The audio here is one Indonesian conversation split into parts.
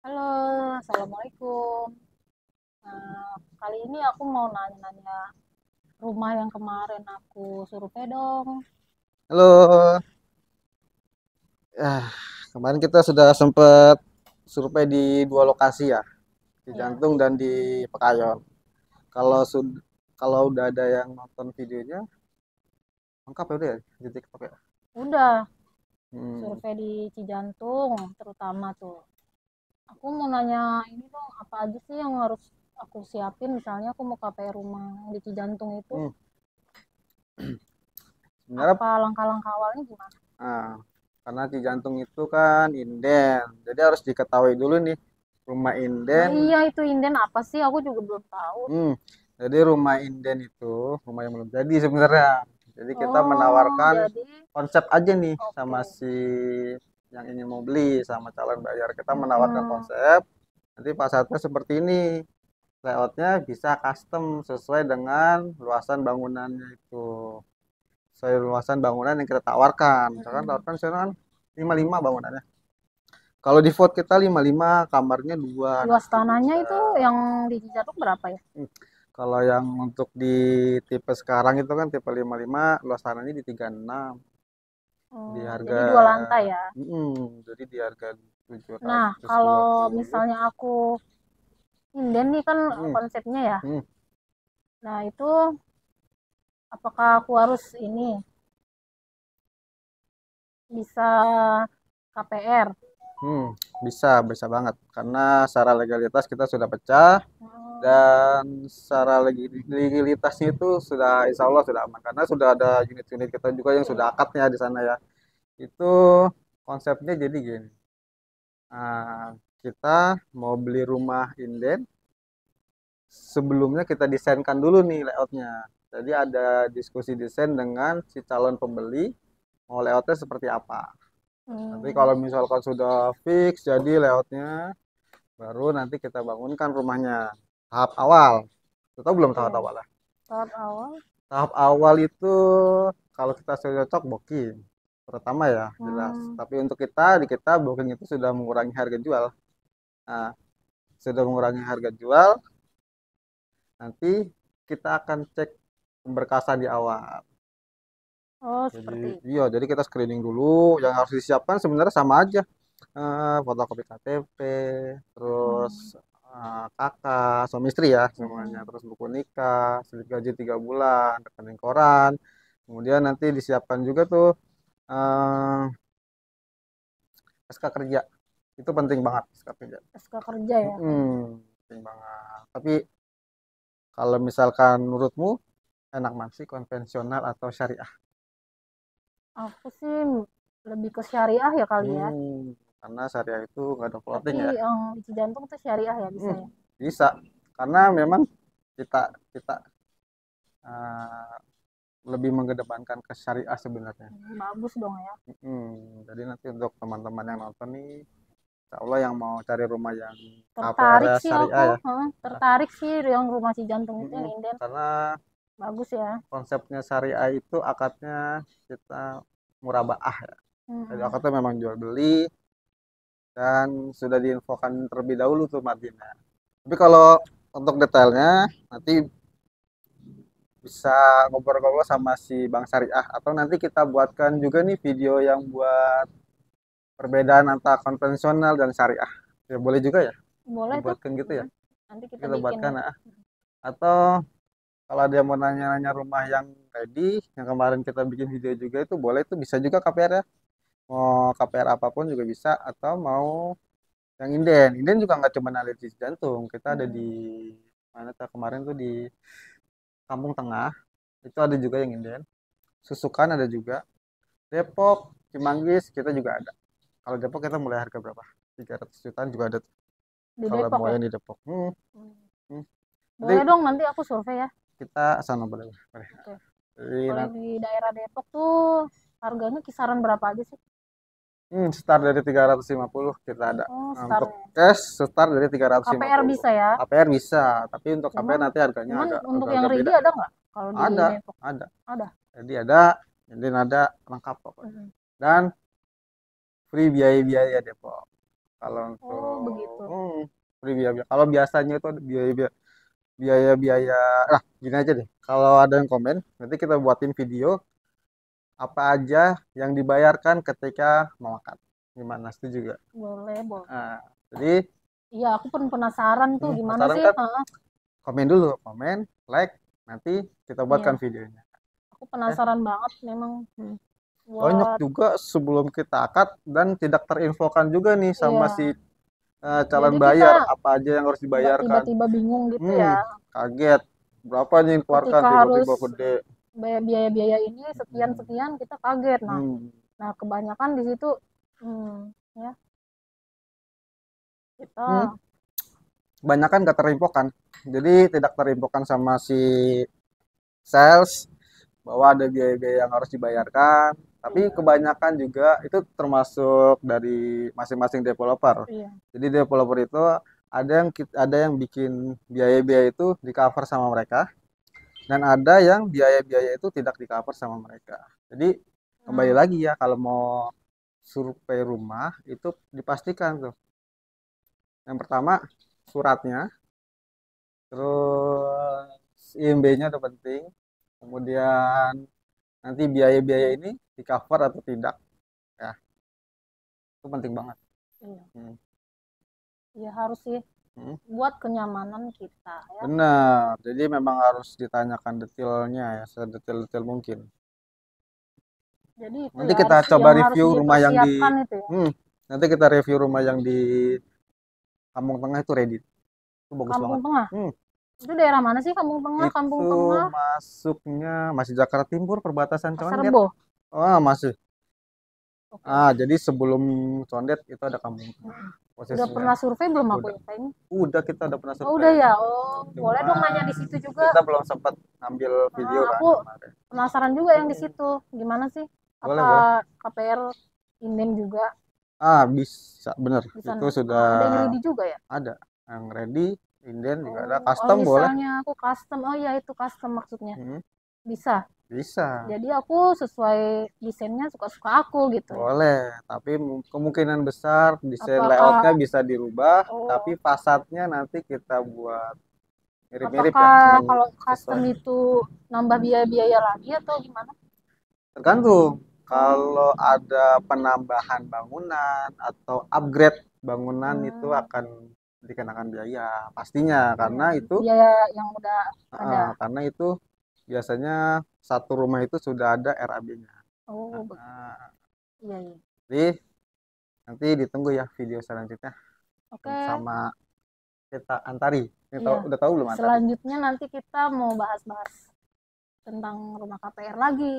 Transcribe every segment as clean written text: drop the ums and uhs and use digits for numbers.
Halo, assalamualaikum. Kali ini aku mau nanya-nanya rumah yang kemarin aku survei dong. Halo, ya kemarin kita sudah sempat survei di dua lokasi ya, di Ya, Jantung dan di Pekayon. Kalau kalau udah ada yang nonton videonya, lengkap ya udah ya di TikTok ya. udah Hmm, survei di Cijantung, terutama tuh. Aku mau nanya ini dong, apa aja sih yang harus aku siapin? Misalnya aku mau KPR rumah di Cijantung itu, hmm. Sebenarnya, apa langkah-langkah awalnya gimana? ah, karena di Jantung itu kan inden, jadi harus diketahui dulu nih rumah Nah inden. iya itu inden apa sih? Aku juga belum tahu. Hmm, jadi rumah inden itu rumah yang belum jadi sebenarnya. Jadi kita Oh, menawarkan jadi konsep aja nih sama oke. si yang ingin mau beli sama calon bayar. Kita menawarkan Mm-mm. konsep. Nanti fasadnya seperti ini. Layoutnya bisa custom sesuai dengan luasan bangunannya itu. Sesuai luasan bangunan yang kita tawarkan. Misalkan Mm-mm. tawarkan misalkan 55 bangunannya. Kalau di vote kita 55, kamarnya 2 Luas nanti tanahnya bisa. itu yang di Cijantung berapa ya? Kalau yang untuk di tipe sekarang itu kan tipe 55, luas tanahnya di 36. Di Oh, harga jadi 2 lantai ya. jadi di harga tujuh Nah, ratus dua kalau puluh. misalnya aku inden nih kan Mm, konsepnya ya. mm, Nah, itu apakah aku harus ini bisa KPR? mm. Bisa, bisa banget. Karena secara legalitas kita sudah pecah Hmm, dan secara legalitasnya itu sudah insya Allah sudah aman. Karena sudah ada unit-unit kita juga yang sudah akadnya di sana ya. Itu konsepnya jadi gini. Ah, kita mau beli rumah inden, sebelumnya kita desainkan dulu nih layoutnya. Jadi ada diskusi desain dengan si calon pembeli mau layoutnya seperti apa. Nanti hmm, kalau misalkan sudah fix jadi layoutnya, baru nanti kita bangunkan rumahnya. Tahap awal, kita belum oke. tahap awal lah. Tahap awal. Tahap awal itu kalau kita sudah cocok booking, pertama ya jelas. Hmm, Tapi untuk di kita booking itu sudah mengurangi harga jual. Nah, sudah mengurangi harga jual, nanti kita akan cek pemberkasan di awal. oh Jadi seperti iya, itu. jadi kita screening dulu. Yang harus disiapkan sebenarnya sama aja. Fotokopi KTP, terus Hmm, kakak, suami istri ya semuanya. hmm. Terus buku nikah, slip gaji 3 bulan, rekening koran. Kemudian nanti disiapkan juga tuh eh, SK kerja. Itu penting banget SK kerja. SK kerja ya. Penting banget. Tapi kalau misalkan menurutmu enak mana sih konvensional atau syariah? Aku sih lebih ke syariah ya kali ya. Karena syariah itu nggak ada Tapi floating ya. yang di Cijantung tuh syariah ya bisa Hmm, ya. bisa. Karena memang kita kita uh, lebih mengedepankan ke syariah sebenarnya. Bagus dong ya. Jadi nanti untuk teman-teman yang nonton nih, insya Allah yang mau cari rumah yang KPR Tertarik -nya sih syariah aku, ya. Ya. tertarik sih yang rumah si jantung itu yang Mm-mm. inden. Karena Bagus ya. konsepnya syariah itu akadnya kita murabaah ya. Jadi Mm-mm. akadnya memang jual beli dan sudah diinfokan terlebih dahulu tuh Marginnya. Tapi kalau untuk detailnya nanti bisa ngobrol-ngobrol sama si Bang Syariah atau nanti kita buatkan juga nih video yang buat perbedaan antara konvensional dan syariah. Ya boleh juga ya Boleh tuh. dibuatkan gitu ya. Mm. Nanti kita Kita bikin buatkan atau kalau ada yang mau nanya-nanya rumah yang ready yang kemarin kita bikin video juga itu boleh itu bisa juga KPR ya. Mau KPR apapun juga bisa atau mau yang inden. Inden juga nggak cuma ada di jantung. Kita ada di mm, mana tuh kemarin tuh di Kampung Tengah. Itu ada juga yang inden. Susukan ada juga. Depok, Cimanggis kita juga ada. Kalau Depok kita mulai harga berapa? 300 jutaan juga ada tuh. di Kalau Depok mau ya. yang di Depok. Mm. Hmm. Nanti Boleh dong nanti aku survei ya. kita sana boleh. Boleh. Oke. Jadi, Kalau di daerah Depok tuh harganya kisaran berapa aja sih? start dari 350 kita ada. Oh, Nah, untuk startnya. cash start dari tiga ratus lima KPR puluh. bisa ya. KPR bisa, tapi untuk KPR Cuman nanti harganya cuman agak untuk agak, yang agak ready beda. ada nggak kalau di Ada, Depok? ada. Ada. Jadi ada, jadi ada lengkap pokoknya. Mm. Dan free biaya-biaya Depok. Kalau Oh, untuk begitu. biaya, kalau biasanya itu ada biaya-biaya. Nah, gini aja deh. Kalau ada yang komen, nanti kita buatin video apa aja yang dibayarkan ketika mau makan. Gimana? Setuju juga? Boleh, boleh. Nah, jadi Iya, aku pun penasaran tuh gimana penasaran sih? kan? Heeh. Komen dulu, komen, like, nanti kita buatkan Iya, videonya. aku Eh, penasaran banget memang hmm. Banyak buat juga sebelum kita akad dan tidak terinfokan juga nih sama si iya. calon Jadi bayar kita apa aja yang harus nggak dibayarkan. tiba-tiba bingung gitu Hmm, ya. kaget. Berapa nih yang dikeluarkan Ketika harus tiba-tiba gede. bayar biaya-biaya ini Hmm, sekian-sekian kita kaget. hmm, Nah kebanyakan di situ ya hmm. kita Kebanyakan nggak terinfokan. Jadi tidak terinfokan sama si sales bahwa ada biaya-biaya yang harus dibayarkan. Tapi iya, kebanyakan juga itu termasuk dari masing-masing developer. iya. Jadi developer itu ada yang bikin biaya-biaya itu di cover sama mereka dan ada yang biaya-biaya itu tidak di cover sama mereka. Jadi kembali Nah, lagi ya kalau mau survei rumah itu dipastikan tuh. Yang pertama suratnya, terus IMB-nya itu penting. Kemudian nanti biaya-biaya ini di cover atau tidak ya, itu penting banget. iya, Hmm. iya harus sih Hmm. buat kenyamanan kita ya. Benar, jadi memang harus ditanyakan detailnya ya, sedetail-detail mungkin. Jadi itu Nanti ya kita harus coba yang harus review rumah yang di dipersiapkan itu ya. hmm, nanti kita review rumah yang di Kampung Tengah itu ready. Itu bagus Kampung banget. Tengah. Hmm, Itu daerah mana sih Kampung Tengah? Kampung itu Tengah, masuknya masih Jakarta Timur, perbatasan Pasar Condet. Rebo. Oh, masih. Oke, oke. Jadi sebelum Condet itu ada Kampung Tengah Udah posisinya. pernah survei belum aku Udah. ya kayaknya? Udah kita udah pernah Oh, udah survei. ya. Oh, boleh Cuma dong nanya di situ juga. kita belum sempat ngambil video kan Aku kemarin. penasaran juga yang di Hmm, situ. Gimana sih? boleh, Apa boleh. KPR inden juga Bisa, bener. di Itu sana? sudah Ada yang ready juga ya? ada. Yang ready, inden juga ada. Oh, kalau Custom boleh. misalnya aku custom, oh ya itu custom maksudnya. Hmm, Bisa. bisa, Jadi aku sesuai desainnya suka-suka aku gitu ya. boleh. Tapi kemungkinan besar desain layoutnya Apakah bisa dirubah, tapi oh, fasadnya nanti kita buat mirip-mirip ya. apakah kalau custom Sesuai. itu nambah biaya-biaya lagi atau gimana? Tergantung. Oh, Kalau ada penambahan bangunan atau upgrade bangunan itu hmm, akan dikenakan biaya pastinya iya. karena itu Biaya yang udah ada. karena itu biasanya satu rumah itu sudah ada RAB-nya. Oh, iya, iya. Jadi nanti ditunggu ya video selanjutnya Oke, sama kita Antari. Ini iya. udah tahu belum Antari? Selanjutnya nanti kita mau bahas-bahas tentang rumah KPR lagi.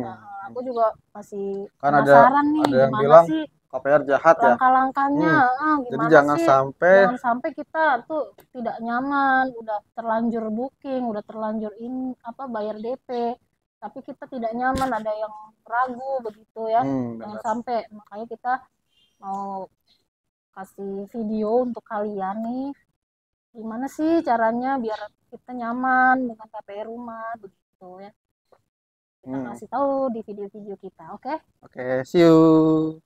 Nah, aku Mm-mm. juga masih Kan penasaran nih ada yang gimana bilang sih KPR jahat ya. langkah-langkahnya. Hmm. Jadi Gimana jangan sih? sampai Jangan sampai kita tuh tidak nyaman, udah terlanjur booking, udah terlanjur apa bayar DP, tapi kita tidak nyaman, ada yang ragu begitu ya. Jangan benar. sampai, makanya kita mau kasih video untuk kalian nih gimana sih caranya biar kita nyaman dengan KPR rumah begitu ya. Kita Hmm. kasih tahu di video-video kita, oke? Oke, see you.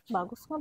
Bagus nggak